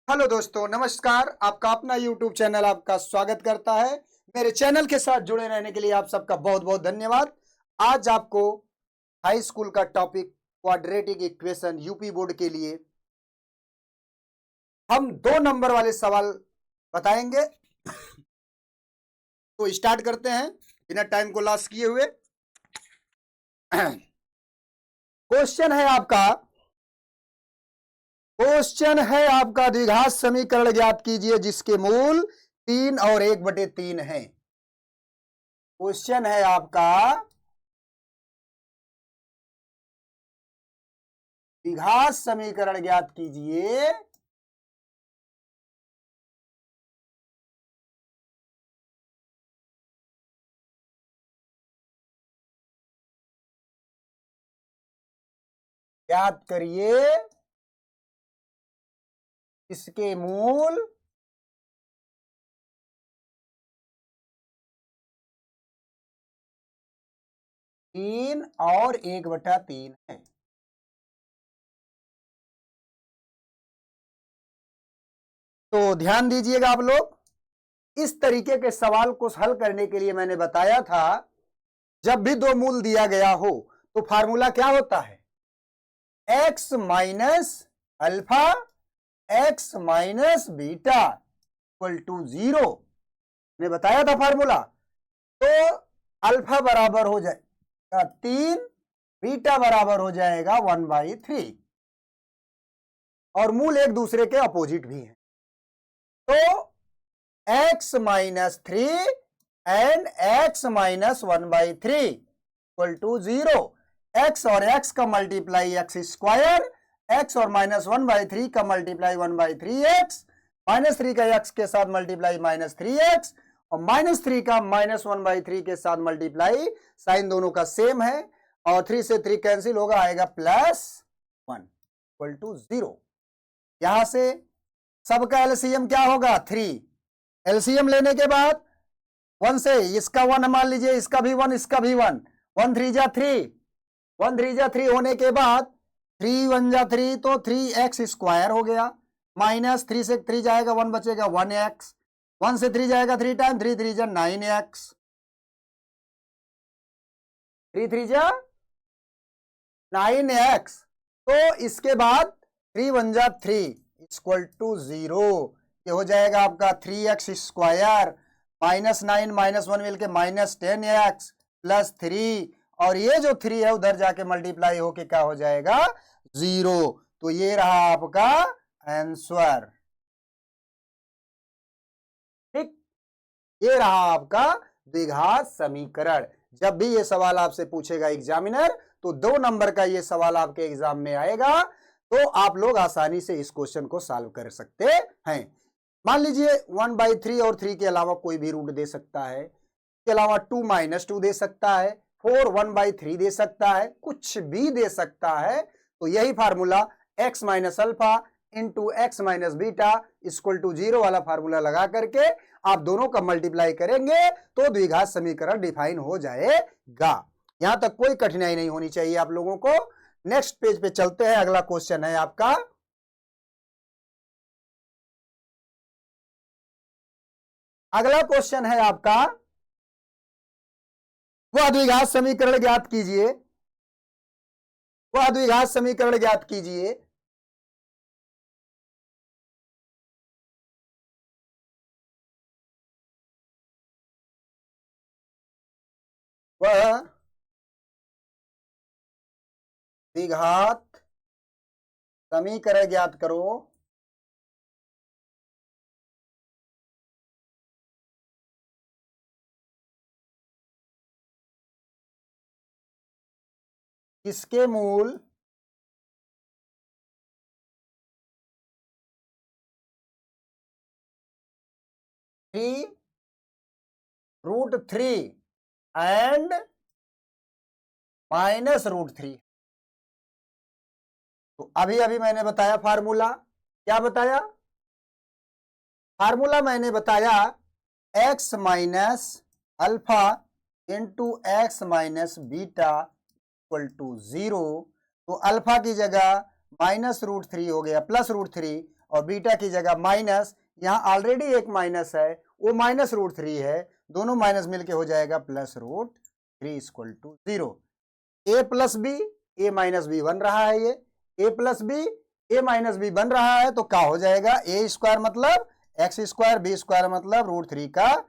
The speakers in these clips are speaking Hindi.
हेलो दोस्तों, नमस्कार। आपका अपना YouTube चैनल आपका स्वागत करता है। मेरे चैनल के साथ जुड़े रहने के लिए आप सबका बहुत बहुत धन्यवाद। आज आपको हाई स्कूल का topic quadratic equation UP board के लिए हम 2 नंबर वाले सवाल बताएंगे। तो स्टार्ट करते हैं बिना टाइम को लॉस किए हुए। क्वेश्चन है आपका द्विघात समीकरण ज्ञात कीजिए जिसके मूल 3 और 1/3 है। क्वेश्चन है आपका द्विघात समीकरण ज्ञात कीजिए ज्ञात करिए इसके मूल 3 और 1/3 है। तो ध्यान दीजिएगा आप लोग, इस तरीके के सवाल को हल करने के लिए मैंने बताया था जब भी 2 मूल दिया गया हो तो फार्मूला क्या होता है, x minus alpha x minus beta equal to 0। मैंने बताया था फार्मूला। तो अल्फा बराबर हो जाएगा 3, बीटा बराबर हो जाएगा 1/3 और मूल एक दूसरे के अपोजिट भी है। तो x minus 3 and x minus 1/3 equal to 0। x और x का मल्टीप्लाई x स्क्वायर, x और माइनस 1/3 का मल्टीप्लाई 1/3x, -3 का x के साथ मल्टीप्लाई -3x और -3 का -1/3 के साथ मल्टीप्लाई, साइन दोनों का सेम है और 3 से 3 कैंसिल होगा, आएगा +1 इक्वल टू 0। यहां से सबका एलसीएम क्या होगा 3। एलसीएम लेने के बाद 1 से इसका 1 मान लीजिए, इसका भी 1, इसका भी 1, 1 3 जा 3, 1 3 जा 3 होने के बाद 3 1 जा 3 तो 3x स्क्वायर हो गया, -3 से 3 जाएगा 1 बचेगा 1x, 1 से 3 जाएगा 3 टाइम, 3 3 जा 9x, 3 3 जा 9x। तो इसके बाद 3 1 जा 3 इक्वल टू 0। ये हो जाएगा आपका 3x स्क्वायर, -9 -1 मिलके -10x प्लस 3 और ये जो 3 है उधर जाके मल्टीप्लाई होके क्या हो जाएगा 0। तो ये रहा आपका आंसर। ठीक, ये रहा आपका द्विघात समीकरण। जब भी ये सवाल आपसे पूछेगा एग्जामिनर तो 2 नंबर का ये सवाल आपके एग्जाम में आएगा, तो आप लोग आसानी से इस क्वेश्चन को सॉल्व कर सकते हैं। मान लीजिए 1/3 और 3 के अलावा कोई भी रूट दे सकता है, इसके अलावा 2 - 2 दे सकता है, 4 1/3 दे सकता है, कुछ भी दे सकता है। तो यही formula x minus alpha into x minus beta equal to 0 वाला फार्मूला लगा करके आप दोनों का मल्टीप्लाई करेंगे तो द्विघात समीकरण डिफाइन हो जाएगा। यहां तक कोई कठिनाई नहीं होनी चाहिए आप लोगों को। नेक्स्ट पेज पे चलते हैं। अगला क्वेश्चन है आपका, अगला क्वेश्चन है आपका वह द्विघात समीकरण ज्ञात कीजिए, वह द्विघात समीकरण ज्ञात कीजिए वह द्विघात समीकरण ज्ञात करो इसके मूल 3√3 एंड -√3। तो अभी अभी मैंने बताया फार्मूला, क्या बताया फार्मूला, मैंने बताया x minus alpha into x minus beta equal to 0। तो अल्फा की जगह -√3 हो गया +√3 और बीटा की जगह माइनस, यहाँ ऑलरेडी एक माइनस है, वो -√3 है, दोनों माइनस मिलके हो जाएगा +√3 equal to 0। a plus B, a minus B बन रहा है, ये a plus B, a minus B बन रहा है, तो क्या हो जाएगा, a स्क्वायर मतलब x स्क्वायर, b स्क्वायर मतलब √3 का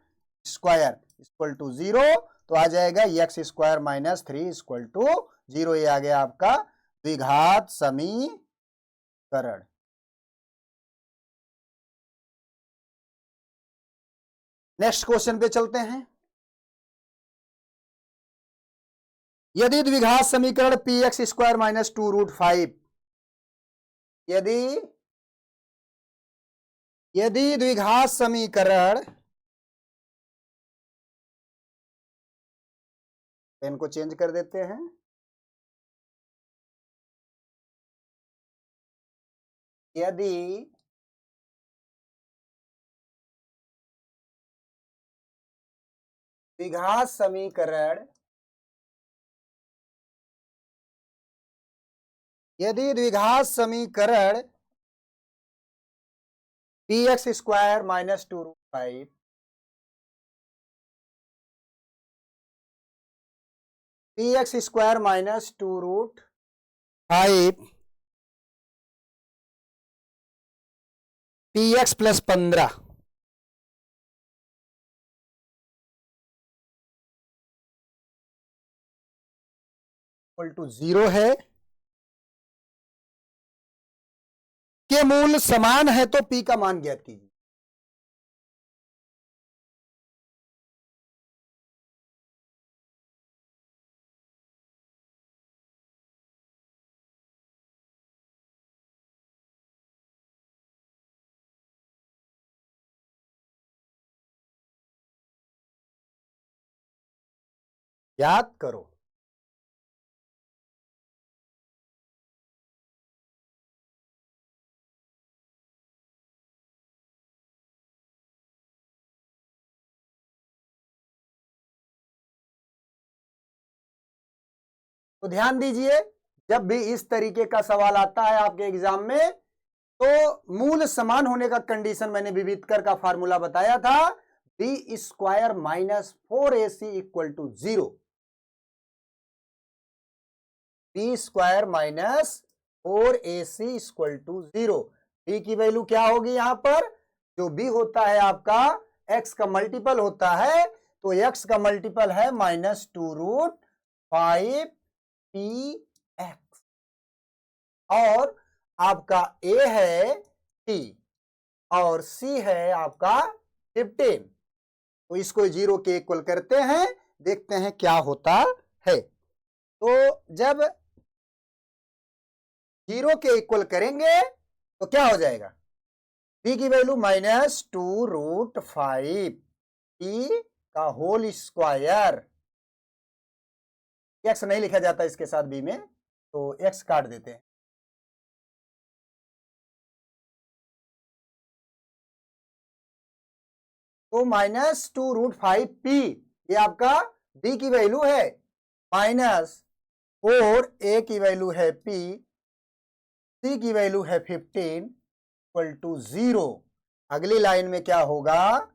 स्क्वायर इक्वल टू 0। तो आ जाएगा x square minus 3 equal to 0। ये आ गया आपका द्विघात समीकरण। नेक्स्ट क्वेश्चन पे चलते हैं। यदि द्विघात समीकरण px स्क्वायर माइनस 2√5, यदि द्विघात समीकरण, पेन को चेंज कर देते हैं, यदि द्विघात समीकरण, यदि द्विघात समीकरण px square minus 2√5, px square minus 2√5 px plus 15 equal to 0 है, के मूल समान है, तो p का मान ज्ञात कीजिए। याद करो, तो ध्यान दीजिए, जब भी इस तरीके का सवाल आता है आपके एग्जाम में, तो मूल समान होने का कंडीशन मैंने विविधकर का फार्मूला बताया था, b square minus 4ac equal to 0। b square minus 4ac equal to 0। b की वैल्यू क्या होगी, यहां पर जो b होता है आपका x का मल्टीपल होता है, तो x का मल्टीपल है -2√5 px, और आपका a है t और c है आपका 15। तो इसको 0 के इक्वल करते हैं, देखते हैं क्या होता है। तो जब 0 के इक्वल करेंगे तो क्या हो जाएगा, p की वैल्यू -2√5 p का होल स्क्वायर, x नहीं लिखा जाता इसके साथ b में, तो x काट देते हैं, तो -2√5p, ये आपका b की वैल्यू है, -4 a की वैल्यू है p, c की वैल्यू है 15 इक्वल टू 0। अगली लाइन में क्या होगा,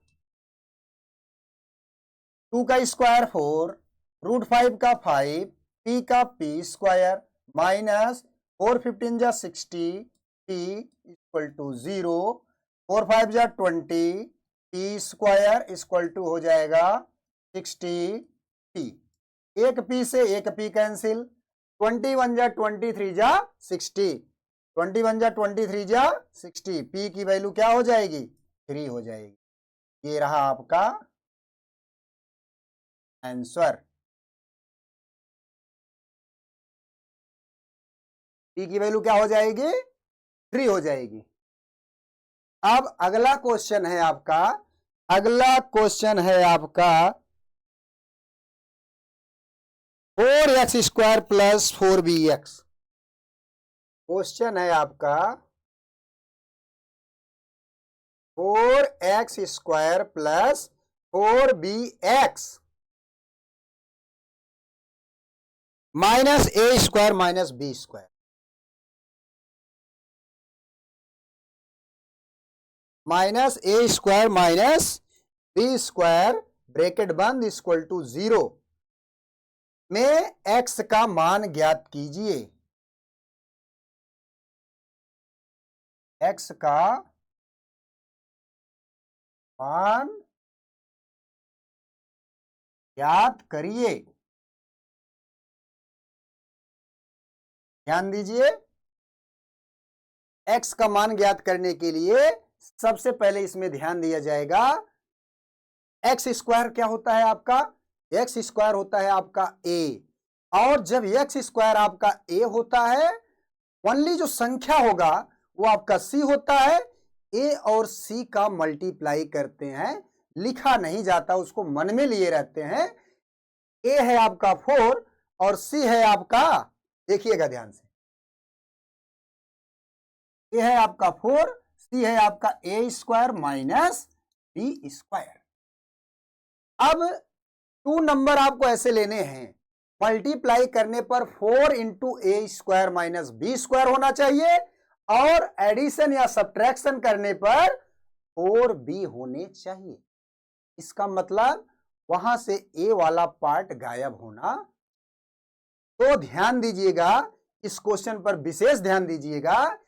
2 का स्क्वायर 4, √5 का 5, p का p स्क्वायर माइनस 4 15 जा 60 p इक्वल टू 0, 4 5 जा 20 p स्क्वायर इक्वल टू हो जाएगा 60 p। एक p से एक p कैंसिल, 21 जा 23 जा 60, 21 जा 23 जा 60, p की वैल्यू क्या हो जाएगी, 3 हो जाएगी। ये रहा आपका आंसर, p की वैल्यू क्या हो जाएगी, 3 हो जाएगी। अब अगला क्वेश्चन है आपका, अगला क्वेश्चन है आपका 4x square plus 4bx। Question है आपका 4x square plus 4bx minus a square minus b square. Minus A square minus B square bracket बंद इक्वल टू 0 में x का मान ज्ञात कीजिए। x का मान ज्ञात करिए। ध्यान दीजिए, x का मान ज्ञात करने के लिए सबसे पहले इसमें ध्यान दिया जाएगा। एक्स स्क्वायर क्या होता है आपका? एक्स स्क्वायर होता है आपका a, और जब एक्स स्क्वायर आपका a होता है, ओनली जो संख्या होगा वो आपका c होता है। a और c का मल्टीप्लाई करते हैं, लिखा नहीं जाता, उसको मन में लिए रहते हैं। a है आपका 4 और c है आपका, देखिएगा ध्यान से, a है आपका 4, c है आपका a square minus b square. अब 2 नंबर आपको ऐसे लेने हैं, मल्टीप्लाई करने पर 4 इंटू ए स्क्वायर माइनस बी स्क्वायर होना चाहिए, और एडिशन या सब्ट्रैक्शन करने पर 4b होने चाहिए। इसका मतलब वहां से ए वाला पार्ट गायब होना। तो ध्यान दीजिएगा, इस क्वेश्चन पर विशेष ध्यान दीजिएगा।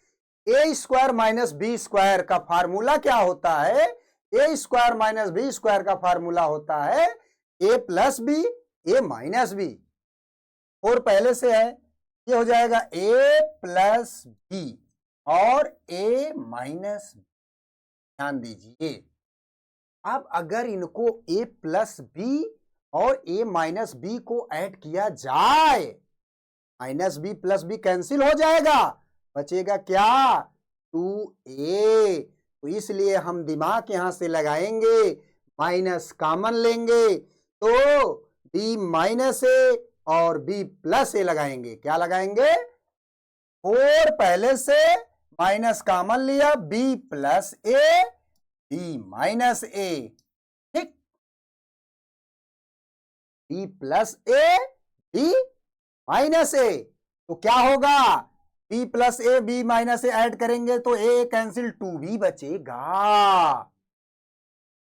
ए स्क्वायर माइनस बी स्क्वायर का फार्मूला क्या होता है? ए स्क्वायर माइनस बी स्क्वायर का फार्मूला होता है ए plus B A minus B. 4 पहले से है, ये हो जाएगा ए प्लस बी और ए माइनस बी। ध्यान दीजिए, अब अगर इनको ए प्लस बी और ए माइनस बी को ऐड किया जाए, minus B plus B cancel हो जाएगा, बचेगा क्या? 2a। तो इसलिए हम दिमाग यहां से लगाएंगे, माइनस कॉमन लेंगे, तो b माइनस ए और b प्लस ए लगाएंगे। क्या लगाएंगे? 4 पहले से, माइनस कॉमन लिया, b plus A b minus A, ठीक, b plus A b minus A. तो क्या होगा? b plus A B minus A add करेंगे तो a कैंसिल, 2b बचेगा।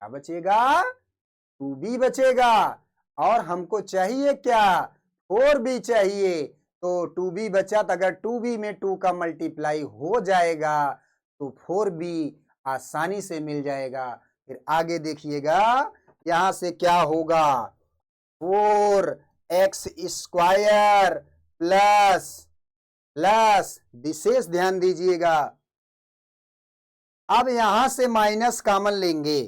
क्या बचेगा? 2b बचेगा। और हमको चाहिए क्या? 4b चाहिए। तो 2b बचा, तो अगर 2b में 2 का मल्टीप्लाई हो जाएगा तो 4b आसानी से मिल जाएगा। फिर आगे देखिएगा, यहां से क्या होगा? 4x स्क्वायर प्लस विशेष ध्यान दीजिएगा, अब यहां से माइनस कॉमन लेंगे,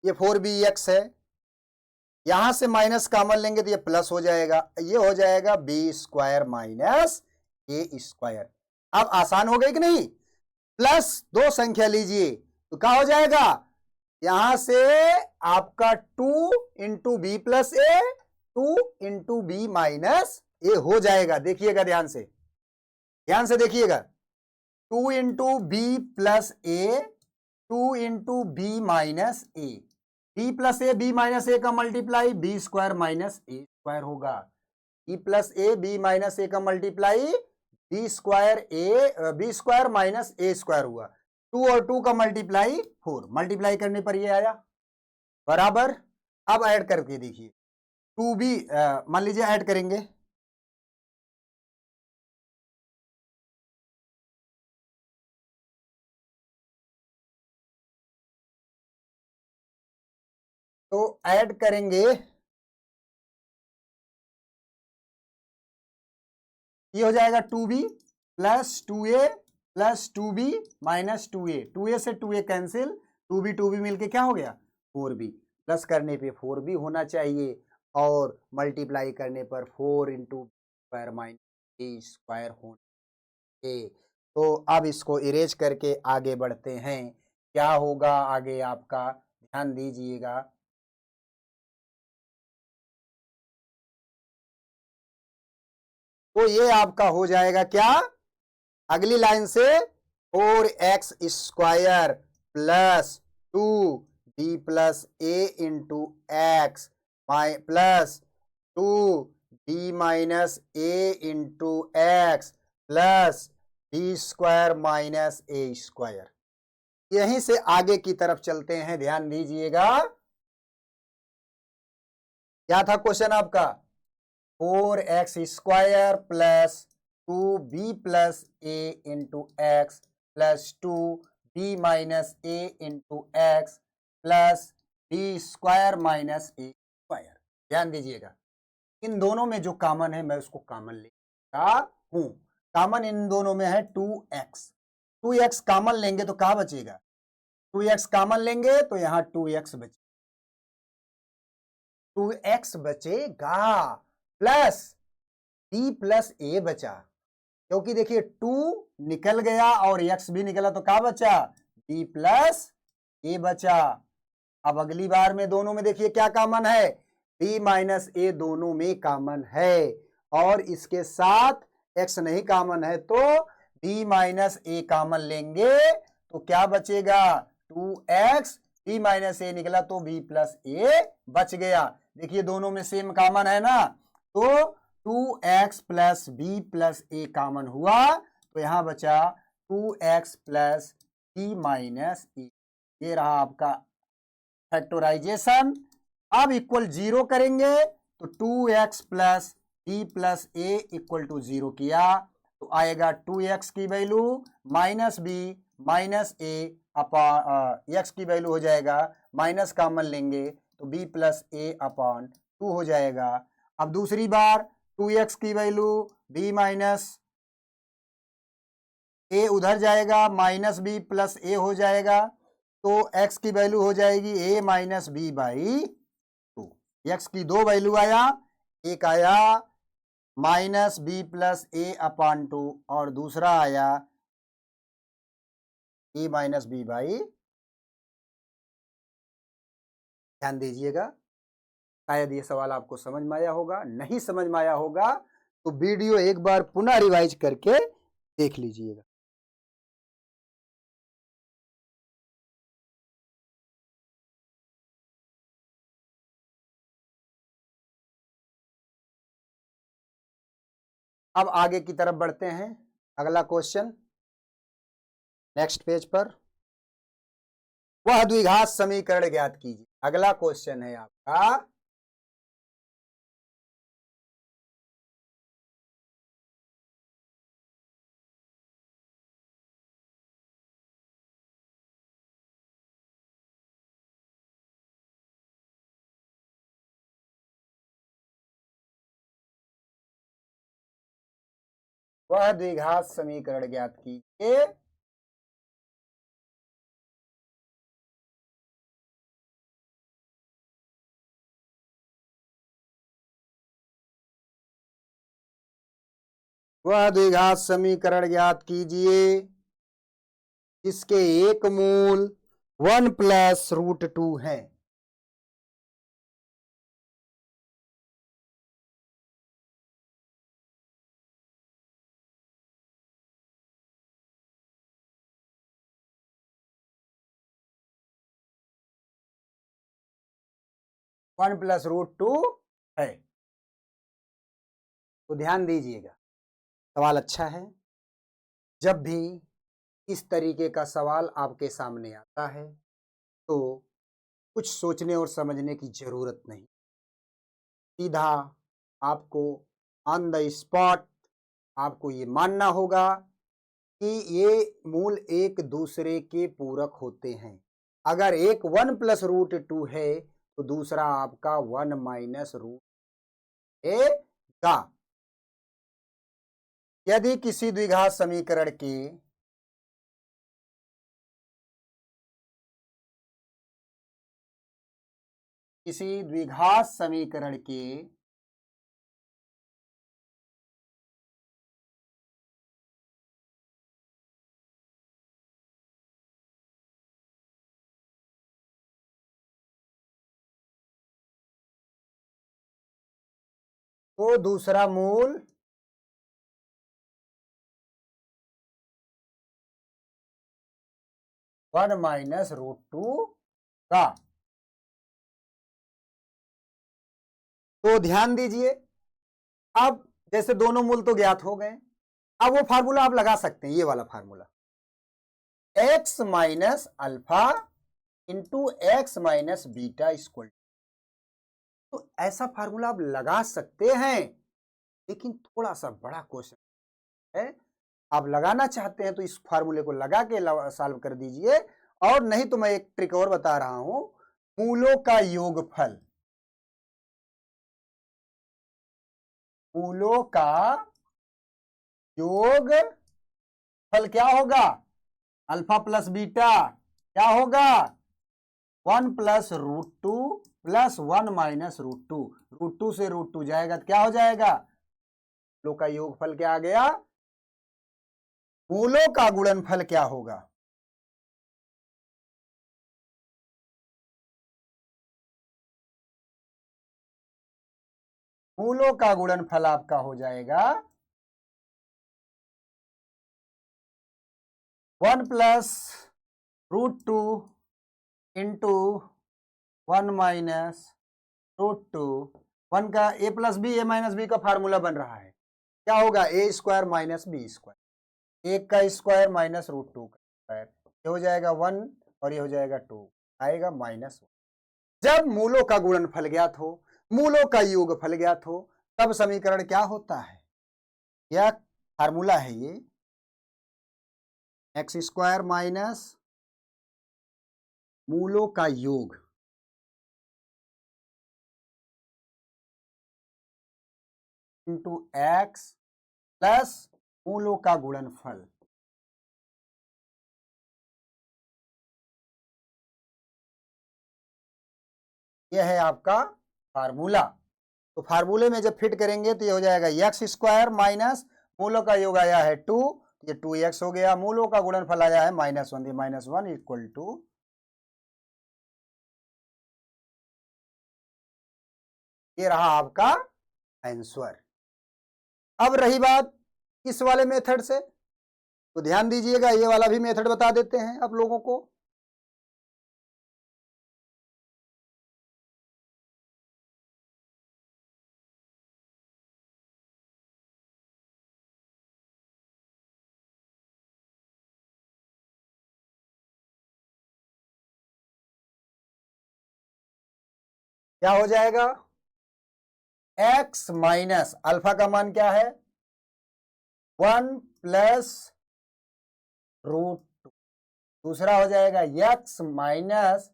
ये 4bx है, यहां से माइनस कॉमन लेंगे तो ये प्लस हो जाएगा, ये हो जाएगा b square minus A square. अब आसान हो गई कि नहीं? प्लस 2 संख्या लीजिए तो क्या हो जाएगा? यहां से आपका 2 into B plus A, 2 into B minus A हो जाएगा। देखिएगा ध्यान से, ध्यान से देखिएगा, 2 into B plus A, 2 into B minus A, B plus A B minus A का multiply B square minus A square होगा। B plus A B minus A का multiply B square minus A square हुआ। 2 और 2 का मल्टीप्लाई 4, मल्टीप्लाई करने पर ये आया बराबर। अब ऐड करके देखिए, 2b मान लीजिए ऐड करेंगे, तो ऐड करेंगे, ये हो जाएगा 2b plus 2a plus 2b minus 2a, 2a से 2a कैंसिल, 2b मिलके क्या हो गया? 4b। प्लस करने पे 4b होना चाहिए, और मल्टीप्लाई करने पर 4 into square minus A square होने। तो अब इसको इरेज करके आगे बढ़ते हैं। क्या होगा आगे आपका? ध्यान दीजिएगा, तो ये आपका हो जाएगा क्या? अगली लाइन से 4x square plus 2b plus A into X plus 2b minus A into X plus B square minus A square. यहीं से आगे की तरफ चलते हैं, ध्यान दीजिएगा। क्या था क्वेश्चन आपका? 4x² plus 2b plus a into X plus 2b minus a into X plus b square minus a square. ध्यान दीजिएगा, इन दोनों में जो कॉमन है मैं उसको कॉमन लेता हूं। कॉमन इन दोनों में है 2x। 2x कॉमन लेंगे तो क्या बचेगा? 2x कॉमन लेंगे तो यहां 2x बचेगा, 2x बचेगा प्लस b प्लस a बचा, क्योंकि देखिए 2 निकल गया और x भी निकला तो क्या बचा? b प्लस a बचा। अब अगली बार में दोनों में देखिए क्या कॉमन है? b माइनस a दोनों में कॉमन है, और इसके साथ x नहीं कॉमन है तो b माइनस a कॉमन लेंगे तो क्या बचेगा? 2x, b माइनस a निकला तो b प्लस a बच गया। देखिए दोनों में सेम कॉमन है ना, तो 2x plus b plus a common हुआ तो यहां बचा 2x plus b minus a। ये रहा आपका फैक्टराइजेशन। अब इक्वल 0 करेंगे तो 2x plus b plus a equal to 0 किया तो आएगा 2x की value minus b minus a upon x की वैल्यू हो जाएगा, माइनस कॉमन लेंगे तो b प्लस a अपॉन 2 हो जाएगा। अब दूसरी बार 2x की वैल्यू b माइनस a उधर जाएगा, माइनस b प्लस a हो जाएगा तो x की वैल्यू हो जाएगी a minus b by 2। x की दो वैल्यू आया, एक आया minus b plus a upon 2 और दूसरा आया a माइनस b बाई। ध्यान दीजिएगा, शायद ये सवाल आपको समझ में आया होगा, नहीं समझ में आया होगा तो वीडियो एक बार पुनः रिवाइज करके देख लीजिएगा। अब आगे की तरफ बढ़ते हैं, अगला क्वेश्चन नेक्स्ट पेज पर। वह द्विघात समीकरण ज्ञात कीजिए। अगला क्वेश्चन है आपका वह द्विघात समीकरण ज्ञात कीजिए वह द्विघात समीकरण ज्ञात कीजिए जिसके एक मूल 1 प्लस रूट 2 है। वन प्लस रूट 2 है। तो ध्यान दीजिएगा, सवाल अच्छा है। जब भी इस तरीके का सवाल आपके सामने आता है तो कुछ सोचने और समझने की जरूरत नहीं, सीधा आपको ऑन द स्पॉट आपको ये मानना होगा कि ये मूल एक दूसरे के पूरक होते हैं। अगर एक 1 प्लस रूट 2 है तो दूसरा आपका 1 माइनस रूट ए का। यदि किसी द्विघात समीकरण के तो दूसरा मूल वन माइनस रूट 2 का। तो ध्यान दीजिए, अब जैसे दोनों मूल तो ज्ञात हो गए, अब वो फार्मूला आप लगा सकते हैं, ये वाला formula. X minus alpha into x minus beta equal, तो ऐसा फार्मूला आप लगा सकते हैं, लेकिन थोड़ा सा बड़ा क्वेश्चन है। आप लगाना चाहते हैं तो इस फार्मूले को लगा के सॉल्व कर दीजिए, और नहीं तो मैं एक ट्रिक और बता रहा हूं, मूलों का योगफल, मूलों का योगफल क्या होगा, अल्फा प्लस बीटा क्या होगा, 1 plus root two plus 1 minus root two से रूट टू जाएगा तो क्या हो जाएगा, मूलों का योगफल क्या आ गया, मूलों का गुणनफल क्या होगा, मूलों का गुणनफल आपका हो जाएगा 1 plus root two into 1 minus root two, 1 का A plus B, A minus B का फार्मूला बन रहा है, क्या होगा A square minus B square, एक का स्क्वायर माइनस रूट टू का स्क्वायर, ये हो जाएगा 1 और ये हो जाएगा 2, आएगा -1। जब मूलों का गुणनफल ज्ञात हो, मूलों का योगफल ज्ञात हो, तब समीकरण क्या होता है, यह फार्मूला है ये, एक्स स्क्वायर माइनस मूलों का योग इंटू एक्स प्लस मूलों का गुणनफल, यह है आपका फार्मूला। तो फार्मूले में जब फिट करेंगे तो ये हो जाएगा एक्स स्क्वायर माइनस मूलों का योग आया है 2, ये 2x हो गया, मूलों का गुणनफल आया है -1, ये -1 इक्वल टू, ये रहा आपका आंसर। अब रही बात इस वाले मेथड से, तो ध्यान दीजिएगा, ये वाला भी मेथड बता देते हैं आप लोगों को। क्या हो जाएगा, x माइनस अल्फा का मान क्या है 1 प्लस रूट टू, दूसरा हो जाएगा x माइनस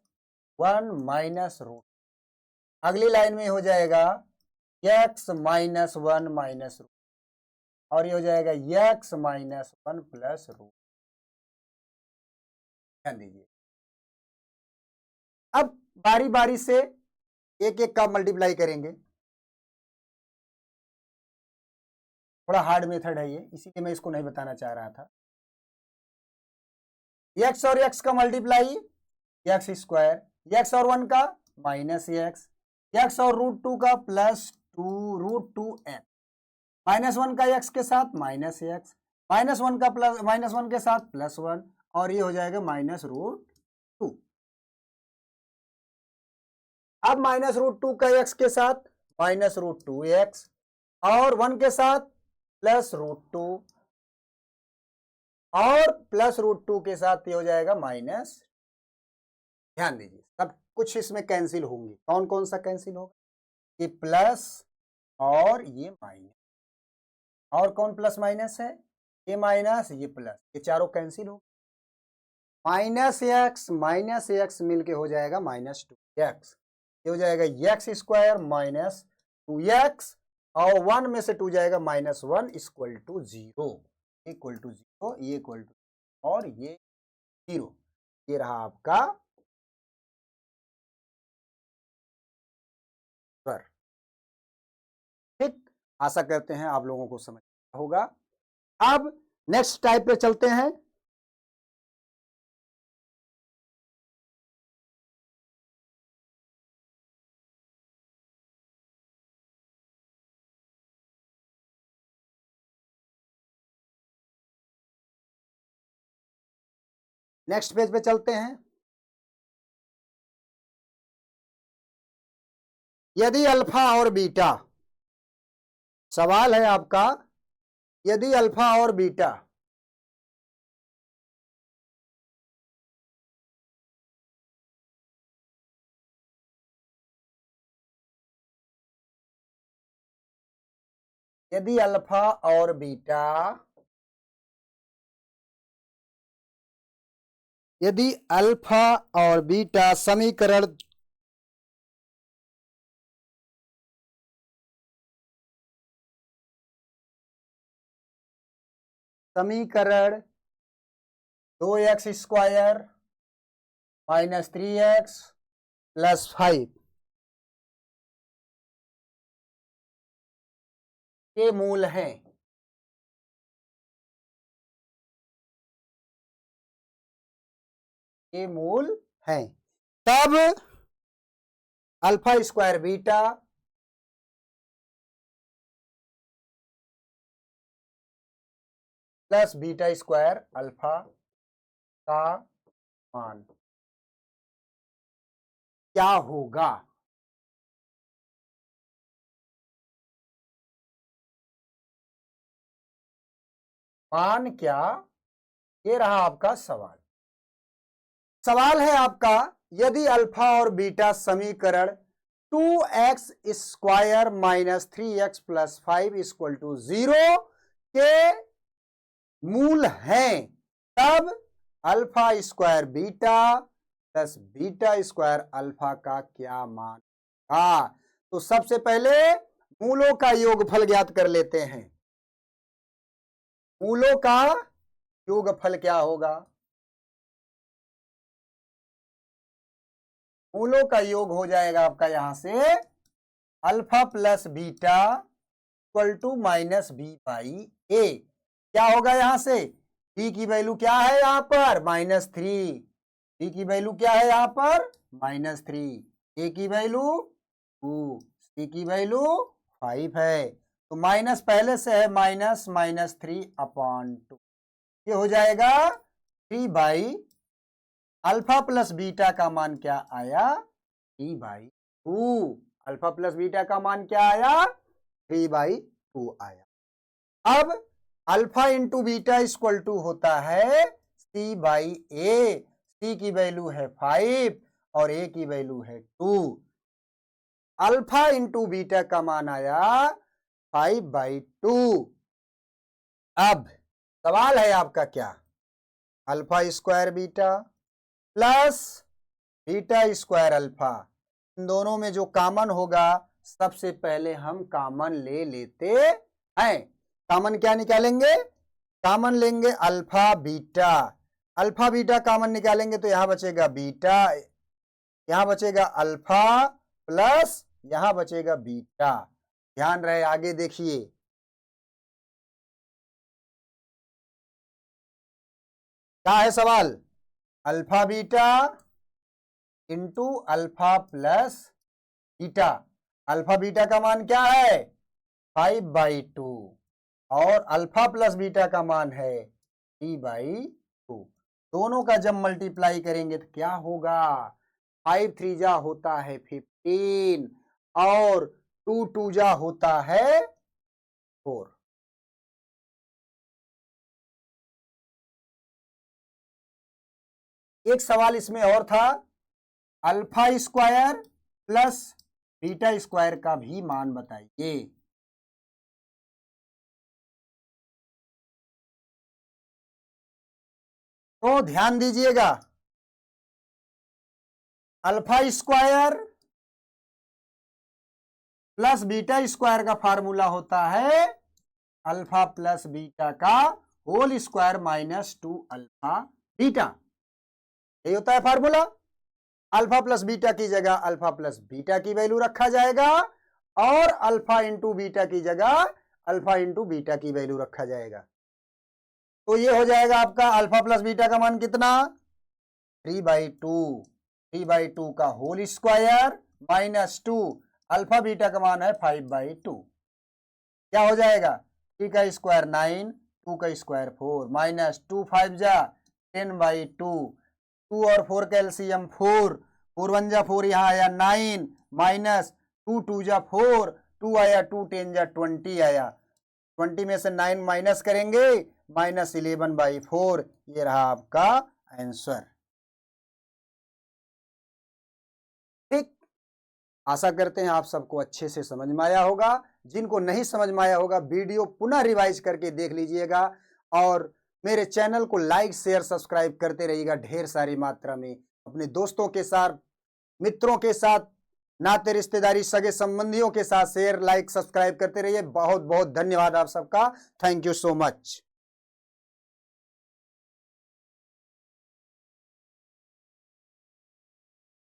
1 माइनस रूट, अगली लाइन में हो जाएगा x माइनस 1 माइनस रूट, और ये हो जाएगा x माइनस 1 प्लस रूट। ध्यान दीजिए, अब बारी बारी से एक एक का मल्टीप्लाई करेंगे, थोड़ा हार्ड मेथड है ये, इसीलिए मैं इसको नहीं बताना चाह रहा था। x और x का मल्टीप्लाई एक्स स्क्वायर, x और 1 का माइनस x और रूट 2 का प्लस 2 रूट 2x, -1 का x के साथ -x, -1 का प्लस -1 के साथ +1, और ये हो जाएगा -√2। अब -√2 का x के साथ -√2x, और 1 के साथ +√2, और +√2 के साथ ये हो जाएगा माइनस। ध्यान दीजिए, सब कुछ इसमें कैंसिल होंगे, कौन कौन सा कैंसिल होगा, ये प्लस और ये माइनस, और कौन प्लस माइनस है, ये माइनस ये प्लस, ये चारों कैंसिल हो, -x मिलके हो जाएगा -2x, ये हो जाएगा x स्क्वायर माइनस 2x, और 1 में से 2 जाएगा -1 इक्वल टू 0, इक्वल टू 0, ये इक्वल टू, और ये 0, ये रहा आपका सर। ठीक, आशा करते हैं आप लोगों को समझ होगा। अब नेक्स्ट टाइप पे चलते हैं। नेक्स्ट पेज पे चलते हैं। यदि अल्फा और बीटा, सवाल है आपका, यदि अल्फा और बीटा यदि अल्फा और बीटा, यदि अल्फा और बीटा समीकरण समीकरण 2x² - 3x + 5 के मूल हैं, के मूल हैं, तब अल्फा² बीटा प्लस बीटा² अल्फा का मान क्या होगा? मान क्या? ये रहा आपका सवाल। सवाल है आपका, यदि अल्फा और बीटा समीकरण 2x² - 3x + 5 = 0 के मूल हैं, तब अल्फा² बीटा प्लस बीटा² अल्फा का क्या मान था? तो सबसे पहले मूलों का योगफल ज्ञात कर लेते हैं। मूलों का योगफल क्या होगा? मूलों का योग हो जाएगा आपका यहां से alpha plus beta equal to -b/a। क्या होगा यहां से? b की वैल्यू क्या है यहां पर? -3। b की वैल्यू क्या है यहां पर? -3। a की वैल्यू 2, c की वैल्यू 5 है। तो माइनस पहले से है, -3/2। ये हो जाएगा 3/, अल्फा प्लस बीटा का मान क्या आया? 3/2। अल्फा प्लस बीटा का मान क्या आया? 3/2 आया। अब alpha into beta equal to होता है c/a। c की वैल्यू है 5 और a की वैल्यू है 2। अल्फा इंटू बीटा का मान आया 5/2। अब सवाल है आपका क्या? अल्फा² बीटा प्लस बीटा² अल्फा, इन दोनों में जो कॉमन होगा सबसे पहले हम कॉमन ले लेते हैं। कॉमन क्या निकालेंगे? कॉमन लेंगे alpha beta. Alpha beta common निकालेंगे तो यहां बचेगा बीटा, यहां बचेगा अल्फा प्लस यहां बचेगा बीटा। ध्यान रहे, आगे देखिए। क्या है सवाल? Alpha beta into alpha plus beta. Alpha beta का मान क्या है? 5/2 और अल्फा प्लस बीटा का मान है 3/2। दोनों का जब मल्टीप्लाई करेंगे तो क्या होगा? 5 3 जा होता है 15 और 2 2 जा होता है 4। एक सवाल इसमें और था, अल्फा² प्लस बीटा² का भी मान बताइए। तो ध्यान दीजिएगा, अल्फा² प्लस बीटा² का फार्मूला होता है अल्फा प्लस बीटा का होल स्क्वायर -2 अल्फा बीटा। यही होता है फार्मूला। अल्फा प्लस बीटा की जगह अल्फा प्लस बीटा की वैल्यू रखा जाएगा और अल्फा इंटू बीटा की जगह अल्फा इंटू बीटा की वैल्यू रखा जाएगा। तो ये हो जाएगा आपका अल्फा प्लस बीटा का मान कितना? 3/2। 3/2 का होल स्क्वायर -2, अल्फा बीटा का मान है 5/2। क्या हो जाएगा? 3 का स्क्वायर 9, 2 का स्क्वायर 4, -2 5 जा 10/2। 2 और 4 का एलसीएम 4, 4 1 जा 4, यहाँ आया 9 -2 2 जा 4, 2 आया 2 10 जा 20 आया। 20 में से 9 माइनस करेंगे -11/4। ये रहा आपका आंसर। ठीक। आशा करते हैं आप सबको अच्छे से समझ में आया होगा। जिनको नहीं समझ में आया होगा वीडियो पुनः रिवाइज करके देख लीजिएगा और मेरे चैनल को लाइक शेयर सब्सक्राइब करते रहिएगा ढेर सारी मात्रा में। अपने दोस्तों के साथ, मित्रों के साथ, नाते रिश्तेदारी, सगे संबंधियों के साथ शेयर लाइक सब्सक्राइब करते रहिए। बहुत बहुत धन्यवाद आप सबका। Thank you so much.